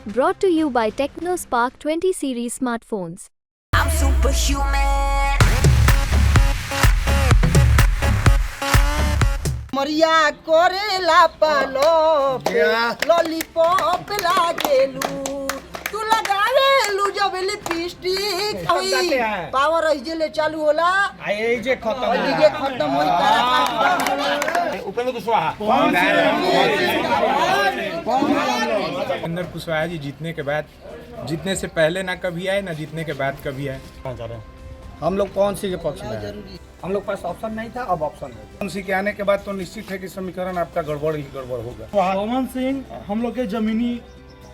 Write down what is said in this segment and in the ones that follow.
Brought to you by TechnoSpark 20 series smartphones. I'm superhuman. मरिया कोरेला पालो lollipop लागेलू तू लगावेलू जब लिपस्टिक पावर इजले चालू होला जे खत्म होई उपेंद्र कुशवाहा उपेंद्र कुशवाहा जी जीतने से पहले ना कभी आए ना जीतने के बाद कभी आए। हम लोग कौन सी के पक्ष में हैं? हम लोग पास ऑप्शन नहीं था, अब ऑप्शन है। कौन सी के आने के बाद तो निश्चित है कि समीकरण आपका गड़बड़ ही गड़बड़ होगा। पवन सिंह हम लोग के जमीनी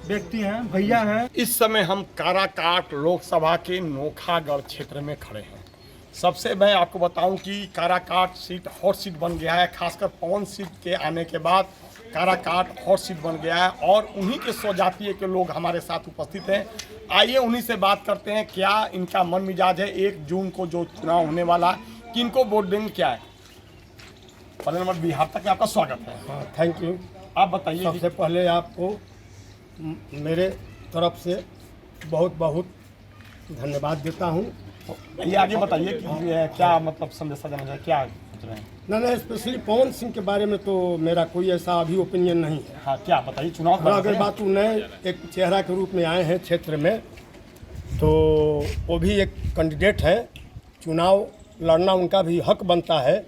व्यक्ति हैं, भैया हैं। इस समय हम काराकाट लोकसभा के नोखागढ़ क्षेत्र में खड़े हैं। सबसे मैं आपको बताऊं कि काराकाट सीट हॉट सीट बन गया है। खासकर पवन सिंह के आने के बाद काराकाट हॉट सीट बन गया है और उन्हीं के स्वजातीय के लोग हमारे साथ उपस्थित हैं। आइए उन्हीं से बात करते हैं, क्या इनका मन मिजाज है 1 जून को जो चुनाव होने वाला, किनको वोट देंगे, क्या है। पहले नंबर बिहार तक आपका स्वागत है। Thank you. आप बताइए। सबसे पहले आपको मेरे तरफ से बहुत बहुत धन्यवाद देता हूँ। ये आगे बताइए कि क्या मतलब संदेशा जाना चाहिए, क्या सोच रहे हैं। नहीं, स्पेशली पवन सिंह के बारे में तो मेरा कोई ऐसा अभी ओपिनियन नहीं है। हाँ, क्या बताइए चुनाव। अगर बात नए एक चेहरा के रूप में आए हैं क्षेत्र में, तो वो भी एक कैंडिडेट है। चुनाव लड़ना उनका भी हक बनता है,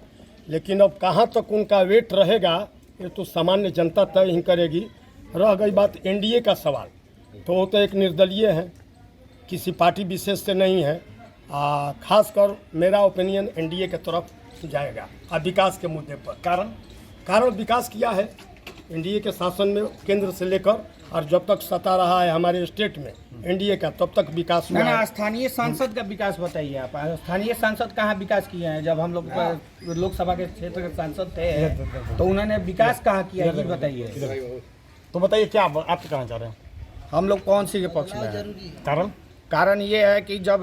लेकिन अब कहाँ तक उनका वेट रहेगा ये तो सामान्य जनता तय ही करेगी। रह गई बात एनडीए का सवाल, तो वो तो एक निर्दलीय है, किसी पार्टी विशेष से नहीं है। खासकर मेरा ओपिनियन एनडीए के तरफ जाएगा और विकास के मुद्दे पर। कारण विकास किया है एनडीए के शासन में, केंद्र से लेकर और जब तक सत्ता रहा है हमारे स्टेट में एनडीए का, तब तक विकास हुआ है। स्थानीय सांसद का विकास बताइए आप। स्थानीय सांसद कहाँ विकास किए हैं? जब हम लोग लोकसभा के क्षेत्र के सांसद थे तो उन्होंने विकास कहाँ किया, ये बताइए। तो बताइए क्या आप कहना चाह रहे हैं। हम लोग कौन सी के पक्ष में हैं? कारण ये है कि जब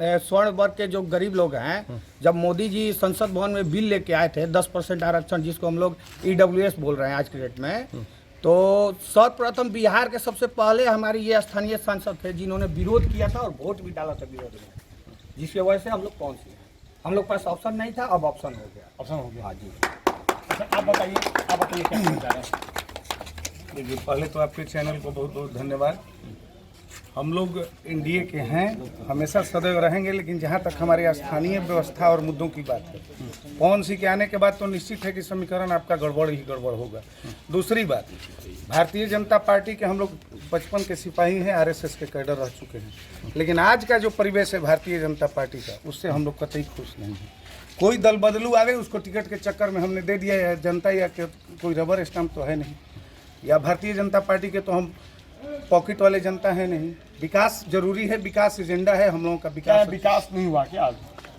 स्वर्ण वर्ग के जो गरीब लोग हैं, जब मोदी जी संसद भवन में बिल लेके आए थे 10% आरक्षण, जिसको हम लोग EWS बोल रहे हैं आज के डेट में, तो सर्वप्रथम बिहार के सबसे पहले हमारे ये स्थानीय सांसद थे जिन्होंने विरोध किया था और वोट भी डाला था विरोध में, जिसकी वजह से हम लोग कौन सी हैं। हम लोग पास ऑप्शन नहीं था, अब ऑप्शन हो गया। ऑप्शन हो गया। हाँ जी। अच्छा, आप बताइए क्या कहना चाह रहे हैं। देखिए, पहले तो आपके चैनल को बहुत बहुत धन्यवाद। हम लोग एनडीए के हैं, हमेशा सदैव रहेंगे, लेकिन जहाँ तक हमारे स्थानीय व्यवस्था और मुद्दों की बात है, पवन सिंह के आने के बाद तो निश्चित है कि समीकरण आपका गड़बड़ ही गड़बड़ होगा। दूसरी बात, भारतीय जनता पार्टी के हम लोग बचपन के सिपाही हैं, आरएसएस के कैडर रह चुके हैं, लेकिन आज का जो परिवेश है भारतीय जनता पार्टी का, उससे हम लोग कतई खुश नहीं हैं। कोई दल बदलू आ गए, उसको टिकट के चक्कर में हमने दे दिया है। जनता या कोई रबर स्टाम्प तो है नहीं, या भारतीय जनता पार्टी के तो हम पॉकेट वाले जनता है नहीं। विकास जरूरी है, विकास एजेंडा है हम लोगों का। विकास नहीं हुआ क्या?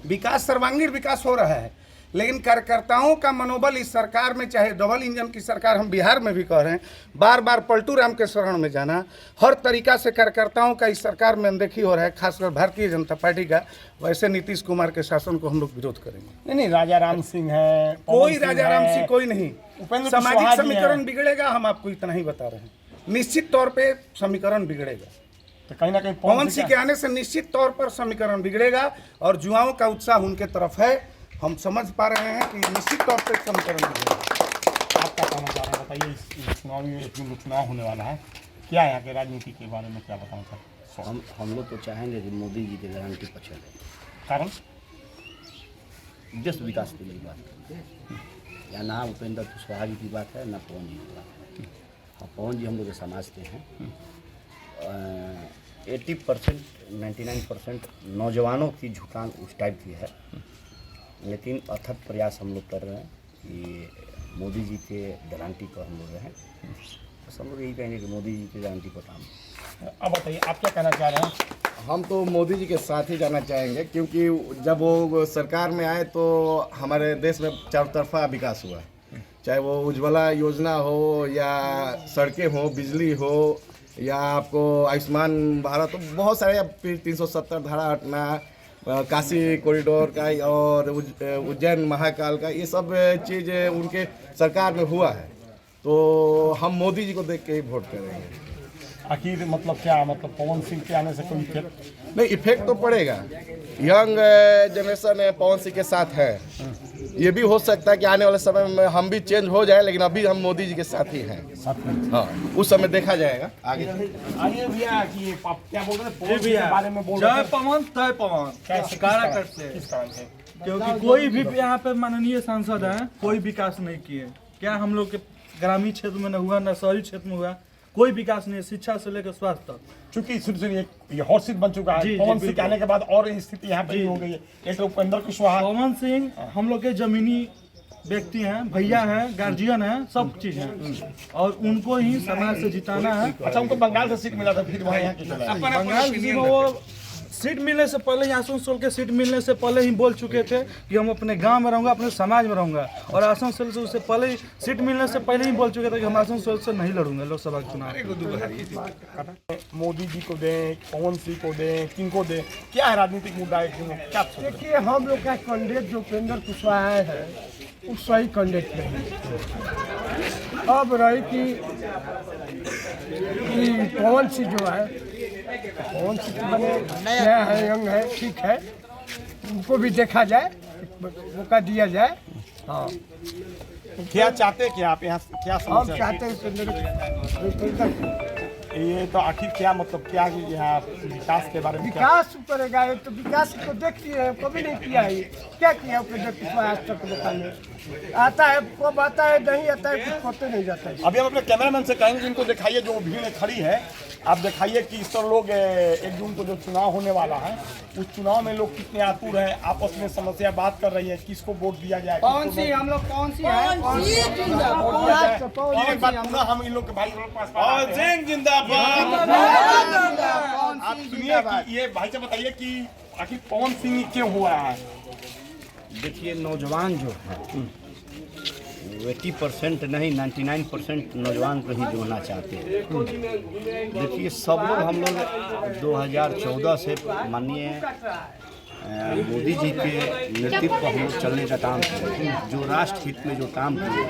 विकास सर्वांगीण विकास हो रहा है, लेकिन कार्यकर्ताओं का मनोबल इस सरकार में, चाहे डबल इंजन की सरकार हम बिहार में भी कह रहे हैं, बार बार पलटू राम के शरण में जाना, हर तरीका से कार्यकर्ताओं का इस सरकार में अनदेखी हो रहा है, खासकर भारतीय जनता पार्टी का। वैसे नीतीश कुमार के शासन को हम लोग विरोध करेंगे। नहीं, राजा राम सिंह है, कोई राजा राम सिंह कोई नहीं। सामाजिक समीकरण बिगड़ेगा, हम आपको इतना ही बता रहे हैं। निश्चित तौर पे समीकरण बिगड़ेगा, तो कहीं ना कहीं पवन सिंह के आने से निश्चित तौर पर समीकरण बिगड़ेगा और युवाओं का उत्साह उनके तरफ है। हम समझ पा रहे हैं कि निश्चित तौर पर समीकरण बिगड़ेगा। आप क्या कहना चाह रहे हैं, बताइए। चुनाव होने वाला है, क्या यहाँ के राजनीति के बारे में क्या बताना चाहते हैं। हम लोग तो चाहेंगे कि मोदी जी के गारंटी पर चले। कारण जिस विकास के लिए बात करते हैं, या ना उपेंद्र कुशवाहा जी की बात है, ना पवन जी की बात है। पवन जी हम लोग समझते हैं 80% 99% नौजवानों की झुकान उस टाइप की है, लेकिन अथक प्रयास हम लोग कर रहे हैं कि मोदी जी के गारंटी पर हम लोग हैं। बस हम लोग यही कहेंगे कि मोदी जी के गारंटी पर काम। अब बताइए आप क्या कहना चाह रहे हैं। हम तो मोदी जी के साथ ही जाना चाहेंगे, क्योंकि जब वो सरकार में आए तो हमारे देश में चारों तरफा विकास हुआ है, चाहे वो उज्ज्वला योजना हो या सड़कें हो, बिजली हो, या आपको आयुष्मान भारत, तो बहुत सारे, अब 370 धारा हटना, काशी कॉरिडोर का और उज्जैन महाकाल का, ये सब चीज़ उनके सरकार में हुआ है। तो हम मोदी जी को देख के ही वोट करेंगे। आखिर मतलब क्या, मतलब पवन सिंह के आने से कोई इफेक्ट? नहीं, इफेक्ट तो पड़ेगा। यंग जनरेशन पवन सिंह के साथ है। ये भी हो सकता है कि आने वाले समय में हम भी चेंज हो जाए, लेकिन अभी हम मोदी जी के साथ ही हैं। हाँ, उस समय देखा जाएगा आगे। आइए भैया कि आप क्या बोल रहे हैं पवन सिंह के बारे में बोल रहे जय थे? पवन तय पवन कैसे, काराकट से, किस कारण से? क्योंकि कोई भी यहाँ पे माननीय सांसद हैं, कोई विकास नहीं किए। क्या हम लोग के ग्रामीण क्षेत्र में न हुआ, न शहरी क्षेत्र में हुआ, कोई विकास नहीं है, शिक्षा से लेकर स्वास्थ्य तक। चूंकि सुनिए ये हॉट सीट बन चुका है, जी, पवन जी, सिंह के आने के बाद और स्थिति यहाँ पे हो गई है। एक तो उपेंद्र कुशवाहा, पवन सिंह हम लोग के जमीनी व्यक्ति हैं, भैया हैं, गार्जियन हैं, सब चीज हैं, और उनको ही समाज से जिताना है। अच्छा, उनको बंगाल से सीट मिला था, फिर वहाँ यहाँ क्यों चला? बंगाल में वो सीट मिलने से पहले ही, आसनसोल के सीट मिलने से पहले ही बोल चुके थे कि हम अपने गांव में रहूंगा, अपने समाज में रहूंगा। और आसनसोल से उससे पहले ही, सीट मिलने से पहले ही बोल चुके थे कि हम आसनसोल से नहीं लड़ूंगा लोकसभा चुनाव। मोदी जी को दें, पवन सिंह को दें, किनको दें, क्या है राजनीतिक मुद्दा है? क्या सोच रहे हैं? देखिए, हम लोग का कैंडिडेट जो उपेंद्र कुशवाहा है वो सही कैंडिडेट नहीं। अब रही कि पवन सिंह जो है, पवन सिंह बने नया है, यंग है, ठीक है, उनको भी देखा जाए, मौका दिया जाए। हाँ, क्या चाहते हैं कि आप यहाँ क्या हम समस्या है? चाहते हैं उपेंद्र ये तो आखिर क्या मतलब क्या यहाँ विकास के बारे में क्या? विकास करेगा। ये तो विकास को देखिए, कभी नहीं किया है। क्या किया उपेंद्र कुशवाहा आज तक बताइए? आता है कब आता है, नहीं आता है, कुछ पता नहीं जाता है। अभी हम अपने कैमरामैन से कहेंगे इनको दिखाइए जो भीड़ खड़ी है, आप दिखाइए कि इस तरह लोग 1 जून को जो चुनाव होने वाला है उस चुनाव में लोग कितने आतुर हैं, आपस में समस्या बात कर रही है, किसको वोट दिया जाए, कौन सी हम लोग कौन सी है? एक बार पुनः हम इन लोग के भाई लोग के पास पवन सिंह जिंदाबाद। आप सुनिए कि ये भाई से बताइए कि आखिर पवन सिंह क्यों हुआ है? देखिए, नौजवान जो है 80% नहीं 99% नौजवान को ही जोड़ना चाहते हैं। देखिए, सब लोग हम लोग 2014 से माननीय मोदी जी के नेतृत्व पर हम लोग चलने का काम किया, जो राष्ट्र हित में जो काम किया,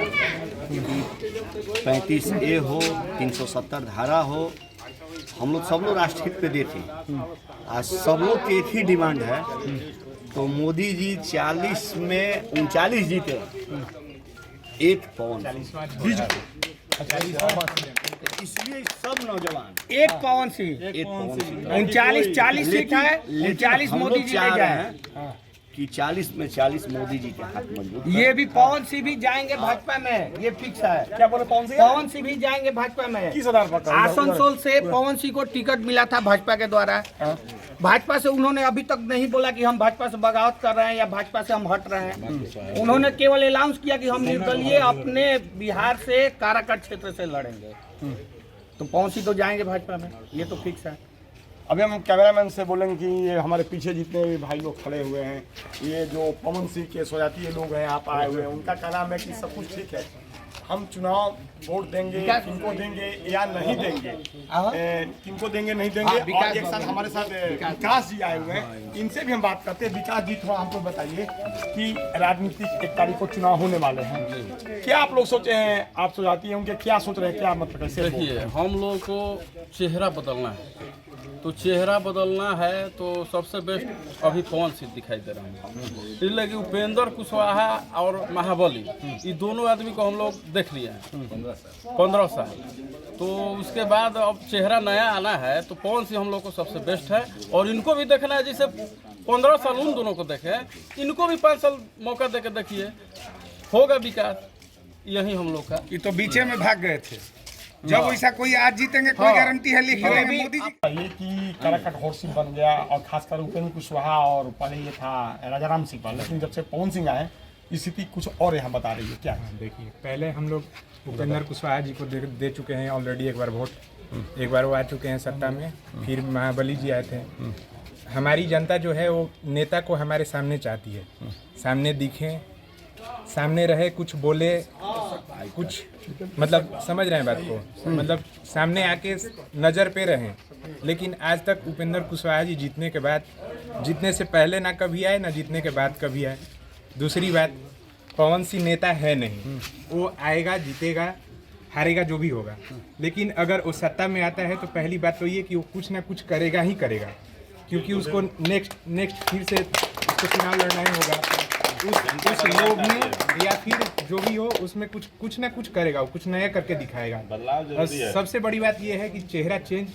35A हो, 370 धारा हो, हम लोग सब लोग राष्ट्र हित पे देखे। आज सब लोग की एक ही डिमांड है, तो मोदी जी 40 में 39 जीते, एक पवन इसलिए सब नौजवान एक पवन सिंह, 39 सीट है, 39 मोदी जी ले जाए कि 40 में 40 मोदी जी के हाथ मजबूत। ये भी पवन सिंह भी जाएंगे भाजपा में, ये फिक्स है। क्या बोले पवन सिंह? पवन सिंह भी जाएंगे भाजपा में। किस आधार पर? आसनसोल से पवन सिंह को टिकट मिला था भाजपा के द्वारा। भाजपा से उन्होंने अभी तक नहीं बोला कि हम भाजपा से बगावत कर रहे हैं या भाजपा से हम हट रहे हैं। उन्होंने केवल अनाउंस किया कि हम निर्दलीय अपने बिहार से काराकट क्षेत्र से लड़ेंगे। तो पवन सिंह तो जाएंगे भाजपा में, ये तो फिक्स है। अभी हम कैमरामैन से बोलेंगे कि ये हमारे पीछे जितने भी भाई लोग खड़े हुए हैं, ये जो पवन सिंह के स्वजातीय लोग हैं, आप आए हुए हैं, उनका कहना है कि सब कुछ ठीक है, हम चुनाव वोट देंगे, किनको देंगे या नहीं देंगे, किनको देंगे नहीं देंगे। और एक साथ हमारे साथ विकास जी आए हुए हैं, इनसे भी हम बात करते हैं। विकास जी, थोड़ा हमको बताइए कि राजनीतिक 1 तारीख को चुनाव होने वाले हैं, क्या आप लोग सोचे हैं? आप स्वजातीय हैं, उनके क्या सोच रहे हैं, क्या मतलब कैसे? देखिए, हम लोग को चेहरा बदलना है, तो चेहरा बदलना है तो सबसे बेस्ट अभी पवन सिंह दिखाई दे रहा है। इसलिए कि उपेंद्र कुशवाहा और महाबली, ये दोनों आदमी को हम लोग देख लिया है 15 साल। तो उसके बाद अब चेहरा नया आना है, तो पवन सिंह हम लोग को सबसे बेस्ट है। और इनको भी देखना है, जैसे 15 साल उन दोनों को देखे, इनको भी 5 साल मौका दे के देखिए, होगा विकास। यही हम लोग का। ये तो बीचे में भाग गए थे, जब वैसा कोई आज जीतेंगे कोई गारंटी है? लिख रहे मोदी जी। ये कि काराकट हॉट सीट बन गया, और खासकर उपेंद्र कुशवाहा और पहले ये था राजाराम सिंह पर, लेकिन जब से पवन सिंह आए स्थिति कुछ और यहाँ बता रही है। क्या देखिए, पहले हम लोग उपेंद्र कुशवाहा जी को दे चुके हैं ऑलरेडी एक बार वोट, एक बार वो आ चुके हैं सत्ता में, फिर महाबली जी आए थे। हमारी जनता जो है वो नेता को हमारे सामने चाहती है, सामने दिखे, सामने रहे, कुछ बोले, कुछ मतलब समझ रहे हैं बात को, मतलब सामने आके नज़र पे रहें। लेकिन आज तक उपेंद्र कुशवाहा जी जीतने के बाद, जीतने से पहले ना कभी आए, ना जीतने के बाद कभी आए। दूसरी बात, पवन सिंह नेता है नहीं, वो आएगा, जीतेगा, हारेगा जो भी होगा, लेकिन अगर वो सत्ता में आता है तो पहली बात तो ये कि वो कुछ ना कुछ करेगा ही करेगा, क्योंकि उसको नेक्स्ट फिर से उसको चुनाव लड़ना ही होगा। उस लोग में या फिर जो भी हो उसमें कुछ ना कुछ करेगा, वो कुछ नया करके दिखाएगा। और सबसे बड़ी बात ये है कि चेहरा चेंज,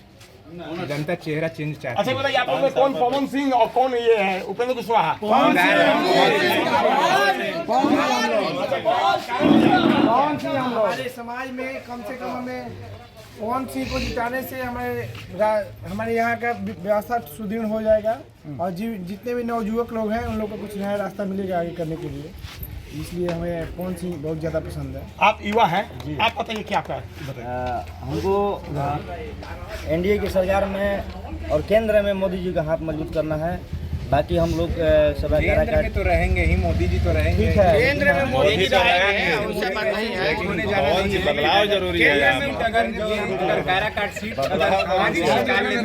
जनता चेहरा चेंज चाहती है। अच्छा बताइए, आप लोग में कौन पवन सिंह और कौन ये है उपेंद्र कुशवाहा? हमारे समाज में कम से कम हमें पवन सिंह को जिताने से हमारे यहाँ का व्यवस्था सुदृढ़ हो जाएगा और जितने भी नवयुवक लोग हैं उन लोग को कुछ नया रास्ता मिलेगा आगे करने के लिए, इसलिए हमें पवन सिंह बहुत ज़्यादा पसंद है। आप युवा हैं, आप बताइए क्या बताइए। हमको एनडीए की सरकार में और केंद्र में मोदी जी का हाथ मजबूत करना है। बाकी हम लोग सभा केंद्र में तो रहेंगे ही, मोदी जी तो रहेंगे। ठीक है, केंद्र में मोदी जी तो रहेंगे, उससे बात नहीं है। बदलाव जरूरी है। अगर काराकाट सीट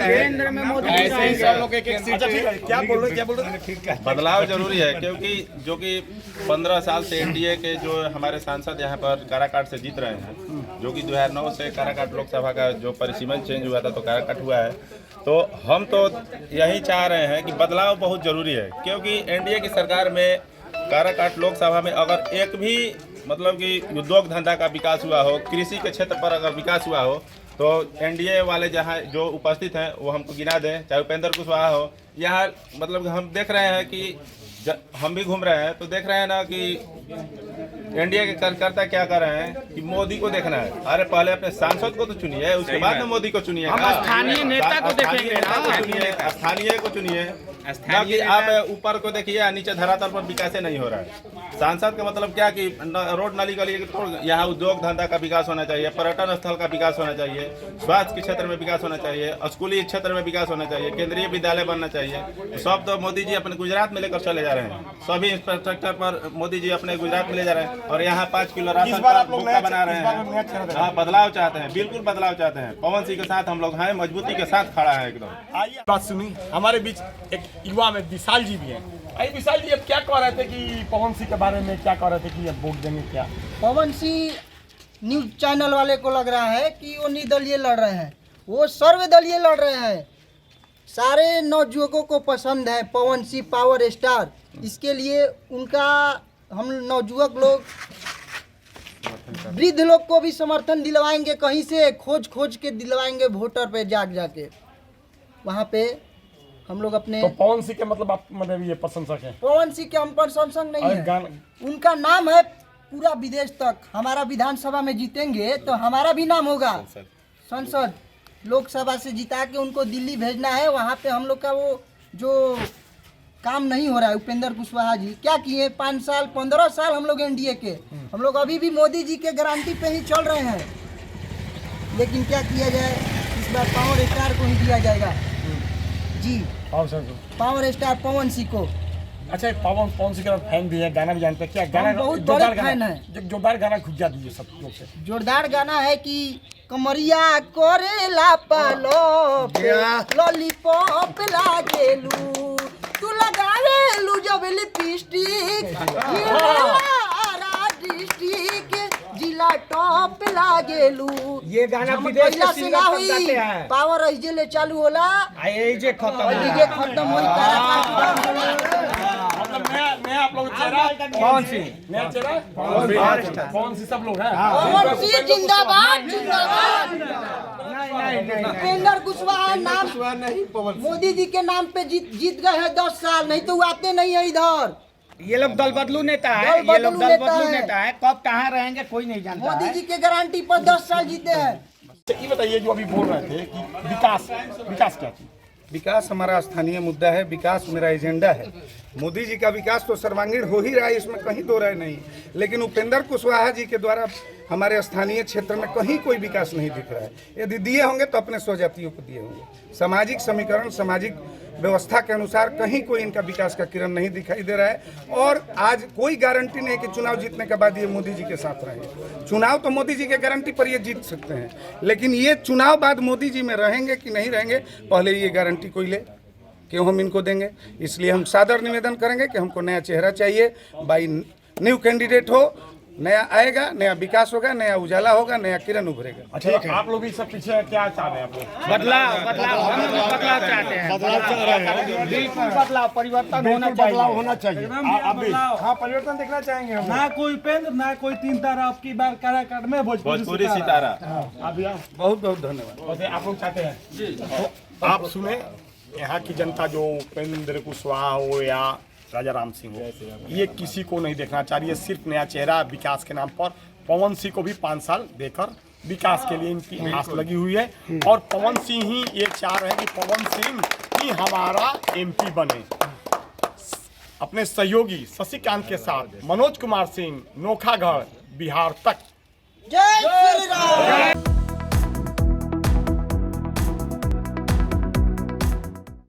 केंद्र में मोदी जी ऐसे ही सब लोग एक सीट। क्या बोल रहे हैं? बदलाव जरूरी है, क्योंकि जो कि 15 साल से एनडीए के जो हमारे सांसद यहाँ पर काराकाट से जीत रहे हैं, जो कि 2009 से काराकाट लोकसभा का जो परिसीमन चेंज हुआ था तो काराकाट हुआ है। तो हम तो यही चाह रहे हैं कि बदलाव बहुत ज़रूरी है, क्योंकि एनडीए की सरकार में काराकाट लोकसभा में अगर एक भी मतलब कि उद्योग धंधा का विकास हुआ हो, कृषि के क्षेत्र पर अगर विकास हुआ हो, तो एनडीए वाले जहाँ जो उपस्थित हैं वो हमको गिना दें, चाहे उपेंद्र कुशवाहा हो। यहाँ मतलब हम देख रहे हैं कि हम भी घूम रहे हैं तो देख रहे हैं ना कि एनडीए के कार्यकर्ता क्या कर रहे हैं कि मोदी को देखना है। अरे पहले अपने सांसद को तो चुनिए, उसके बाद में मोदी को चुनिए। स्थानीय नेता को देखेंगे, स्थानीय को चुनिए, ना कि आप ऊपर को देखिए, नीचे धरातल पर विकास नहीं हो रहा है। सांसद का मतलब क्या कि रोड नाली गली, यहाँ उद्योग धंधा का विकास होना चाहिए, पर्यटन स्थल का विकास होना चाहिए, स्वास्थ्य के क्षेत्र में विकास होना चाहिए, स्कूली क्षेत्र में विकास होना चाहिए, केंद्रीय विद्यालय बनना चाहिए। सब तो मोदी जी अपने गुजरात में लेकर चले जा रहे हैं। सभी इंफ्रास्ट्रक्चर पर मोदी जी अपने गुजरात में ले जा रहे हैं और यहाँ 5 किलो राशन का बना रहे हैं। हाँ, बदलाव चाहते हैं, बिल्कुल बदलाव चाहते हैं। पवन सिंह के साथ हम लोग हैं, मजबूती के साथ खड़ा है एकदम। आइए बात सुनी, हमारे बीच एक युवा में विशाल जी भी हैं। आइए विशाल जी, अब क्या कह रहे थे कि पवन सिंह के बारे में क्या कह रहे थे कि अब वोट देंगे क्या? पवन सिंह न्यूज चैनल वाले को लग रहा है कि वो निर्दलीय लड़ रहे हैं, वो सर्वदलीय लड़ रहे हैं। सारे नवयुवकों को पसंद है पवन सिंह पावर स्टार, इसके लिए उनका हम नवयुवक लोग वृद्ध लोग को भी समर्थन दिलवाएंगे, कहीं से खोज के दिलवाएंगे, वोटर पे जाके वहाँ पे हम लोग अपने। तो पवन सिंह के मतलब आप मतलब ये प्रशंसक हैं? पवन सिंह के हम प्रशंसक नहीं है, उनका नाम है पूरा विदेश तक। हमारा विधानसभा में जीतेंगे तो हमारा भी नाम होगा, संसद लोकसभा से जिता के उनको दिल्ली भेजना है। वहाँ पे हम लोग का वो जो काम नहीं हो रहा है, उपेंद्र कुशवाहा जी क्या किए 5 साल 15 साल हम लोग एनडीए के, हम लोग अभी भी मोदी जी के गारंटी पे ही चल रहे हैं। लेकिन क्या किया जाए, इस बार पावर स्टार को ही दिया जाएगा जी, पावर स्टार पवन सिंह को। अच्छा, पवन सिंह का फैन भी है, गाना भी जानते हैं क्या? गाना बहुत बड़े फैन है। जोरदार गाना खुजा दीजिए सब लोग से। जोरदार गाना है कि कमरिया कोरेला पालो लॉलीपॉप लागेलू, तू लगावेलू जब लिपस्टिक, डिस्ट्रिक्ट जिला टॉप लागेलू। ये गाना विदेश के सिंगर तक गाते हैं। पावर ऐजे ले चालू होला, ये खत्म होई मतलब मैं आप लोग चेहरा कौन सी नया चेहरा कौन सी सब लोग हैं? पवन सिंह जिंदाबाद जिंदाबाद। उपेंद्र कुशवाहा नाम नहीं, पवन मोदी जी के नाम पे जीत गए हैं 10 साल, नहीं तो वो आते नहीं है इधर। ये लोग दल बदलू नेता है, ये लोग दल बदलू नेता है, कब कहाँ रहेंगे कोई नहीं जानता। मोदी जी के गारंटी पर 10 साल जीते हैं। ये बताइए, जो अभी बोल रहे थे कि विकास क्या चीज? विकास हमारा स्थानीय मुद्दा है, विकास मेरा एजेंडा है। मोदी जी का विकास तो सर्वांगीण हो ही रहा है, इसमें कहीं दो राय नहीं, लेकिन उपेंद्र कुशवाहा जी के द्वारा हमारे स्थानीय क्षेत्र में कहीं कोई विकास नहीं दिख रहा है। यदि दिए होंगे तो अपने स्वजातियों को दिए होंगे। सामाजिक समीकरण, सामाजिक व्यवस्था के अनुसार कहीं कोई इनका विकास का किरण नहीं दिखाई दे रहा है। और आज कोई गारंटी नहीं कि चुनाव जीतने के बाद ये मोदी जी के साथ रहेंगे। चुनाव तो मोदी जी के गारंटी पर ये जीत सकते हैं, लेकिन ये चुनाव बाद मोदी जी में रहेंगे कि नहीं रहेंगे, पहले ये गारंटी कोई ले, क्यों हम इनको देंगे। इसलिए हम सादर निवेदन करेंगे कि हमको नया चेहरा चाहिए, बाई न्यू कैंडिडेट हो, नया आएगा, नया विकास होगा, नया उजाला होगा, नया किरण उभरेगा। अच्छा, आप लोग इस सब पीछे क्या चाह रहे हैं आप लोग? बदलाव चाहते हैं, बिल्कुल बदलाव, परिवर्तन होना चाहिए। हाँ, परिवर्तन देखना चाहेंगे हम। ना कोई उपेंद्र, ना कोई तीन तारा, आपकी बार काराकाट में भोजपुरी सितारा। बहुत बहुत धन्यवाद। आप लोग चाहते हैं तो आप सुने, यहाँ की जनता जो उपेंद्र कुशवाहा हो या राजा राम सिंह हो, ये किसी को नहीं देखना चाह रही है, सिर्फ नया चेहरा विकास के नाम पर। पवन सिंह को भी 5 साल देकर विकास के लिए इनकी आस लगी हुई है, और पवन सिंह ही ये चाह रहे हैं कि पवन सिंह ही हमारा MP बने। अपने सहयोगी शशिकांत के साथ मनोज कुमार सिंह, नोखागढ़, बिहार तक। जय श्री राम।